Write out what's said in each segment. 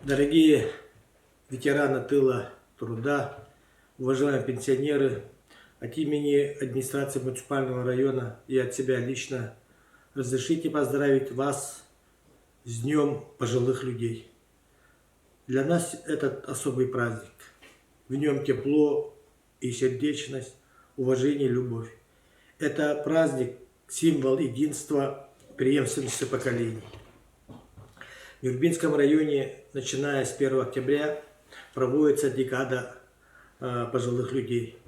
Дорогие ветераны тыла труда, уважаемые пенсионеры, от имени администрации муниципального района и от себя лично разрешите поздравить вас с Днем пожилых людей. Для нас этот особый праздник. В нем тепло и сердечность, уважение и любовь. Это праздник, символ единства, преемственности поколений. В Нюрбинском районе, начиная с 1 октября, проводится декада пожилых людей.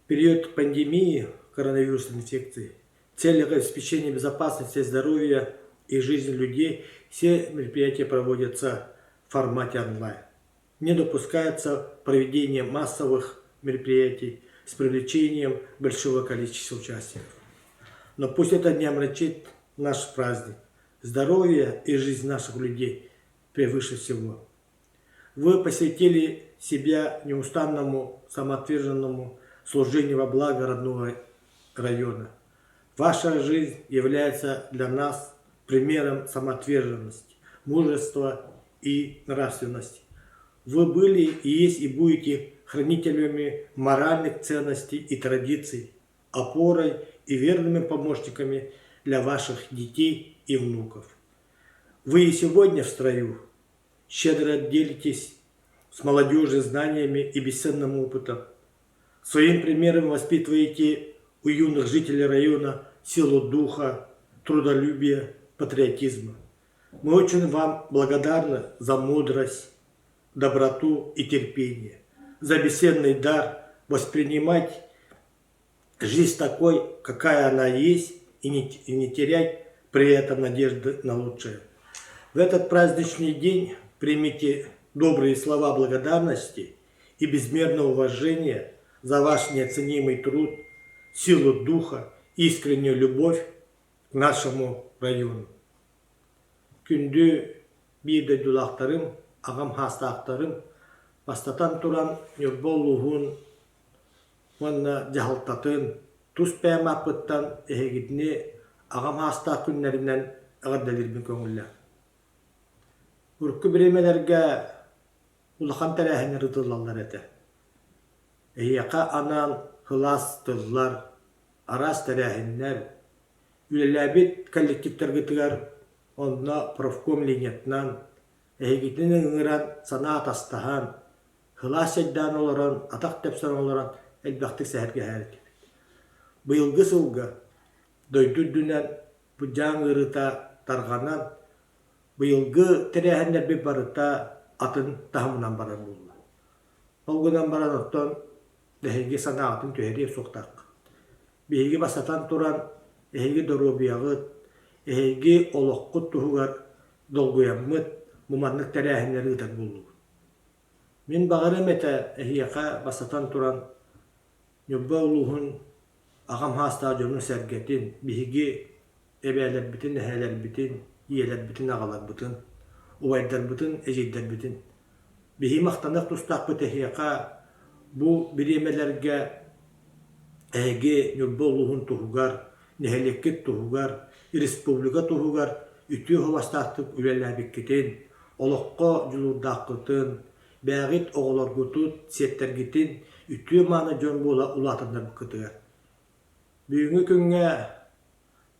В период пандемии коронавирусной инфекции, в целях обеспечения безопасности, здоровья и жизни людей, все мероприятия проводятся в формате онлайн. Не допускается проведение массовых мероприятий с привлечением большого количества участников. Но пусть это не омрачит наш праздник. Здоровье и жизнь наших людей превыше всего. Вы посвятили себя неустанному, самоотверженному служению во благо родного района. Ваша жизнь является для нас примером самоотверженности, мужества и нравственности. Вы были и есть и будете хранителями моральных ценностей и традиций, опорой и верными помощниками для ваших детей и внуков. Вы и сегодня в строю щедро делитесь с молодежью знаниями и бесценным опытом. Своим примером воспитываете у юных жителей района силу духа, трудолюбия, патриотизма. Мы очень вам благодарны за мудрость, доброту и терпение, за бесценный дар воспринимать жизнь такой, какая она есть, и не терять при этом надежды на лучшее. В этот праздничный день примите добрые слова благодарности и безмерного уважения за ваш неоценимый труд, силу духа, искреннюю любовь к нашему району. Күнді бейді дулақтарым, ағам хастақтарым, бастатан туран нюрболуғын, онна жағалтатын, тұс бәмапыттан әйгідіне ағам хастақ күнлерінен ағаддалырбін көңілі. Үркі біремелерге улахан тәрәхіне рытылалар әті. Әйеқа анан хылас тыллар, арас тәрәхінлер, үлеләбет коллективтергі тігер, онна профком линиятнан, әйгітінің ұңыран сана атастахан, хылас әддан оларан, атақ тәпсан оларан, әлбәқтік сәхәрге әрді. Бұйылғы сылғы, дойду дүнен бұджаң ұрыта тарғанан, бұйылғы тәрәхінлер бе барыта атын тахымынан баран болды. Олғынан баран оттан дәхеге сана атын төхереп соқтақ. Бейге басатан туран, әйге доробияғыт, әйге олыққыт тұғығар долгуяммыт, мұманлық тәрәхінлер ұтар болды. Мен бағарым әті әйеқа басатан туран, нөбба ұлығын ағам хаста жонun сәргетін, бейге әбәлер бітін, әхәлер бітін, иелер бітін, ағалар бітін, ұвайдар бітін, әжейдер бітін. Бейге мақтанық тұстақ бұт әйеқа бұл біремелерге әйге нөбба ұлығын тұғығар, нәхәлеккет тұғығар, республика тұғығар, үті ховастақтық үләләбеккетін, олыққа жылудаққытын, бәғит оғылар ғытыт, сеттергетін, үті маны жон бола ұлатындар бұқытығар. Бүгінгі күнге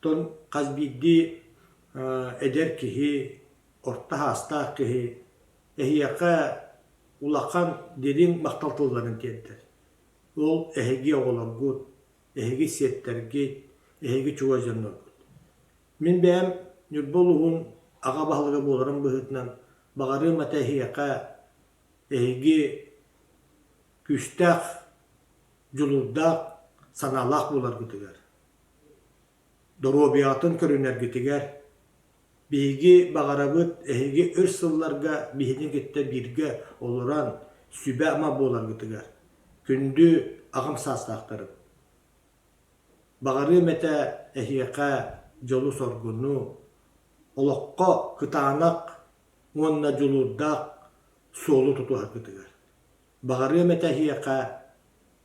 тон қазбейді әдер кихи, орта хастақ кихи, әйеқа улақан дерін мақталтыларын кендір. Ол әйге оғылар ғыт, әйге сеттергет, әйге чуға жонлар ғыт. Мен бәйім Нюрболуғын аға бағылығы боларын бұғытынан бағарым әті әйеқа әйге күстәқ, жұлудақ, саналақ болар күтігер. Доробиятын көрінер күтігер. Бейге бағарабыт әйге өр сылларға бейден кетті бірге олыран сүбә ама болар күтігер. Күнді ағым састақтырып. Бағарым әті әйеқа жолу соргуну, олыққа кытанақ, онна жолудақ, солу тұтуға күтігер. Бағарым әті әйеқа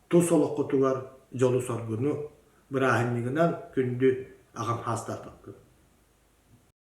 тұс олыққа тұғар жолу соргуну, бір ағынығынан күнді ағам хастақтық.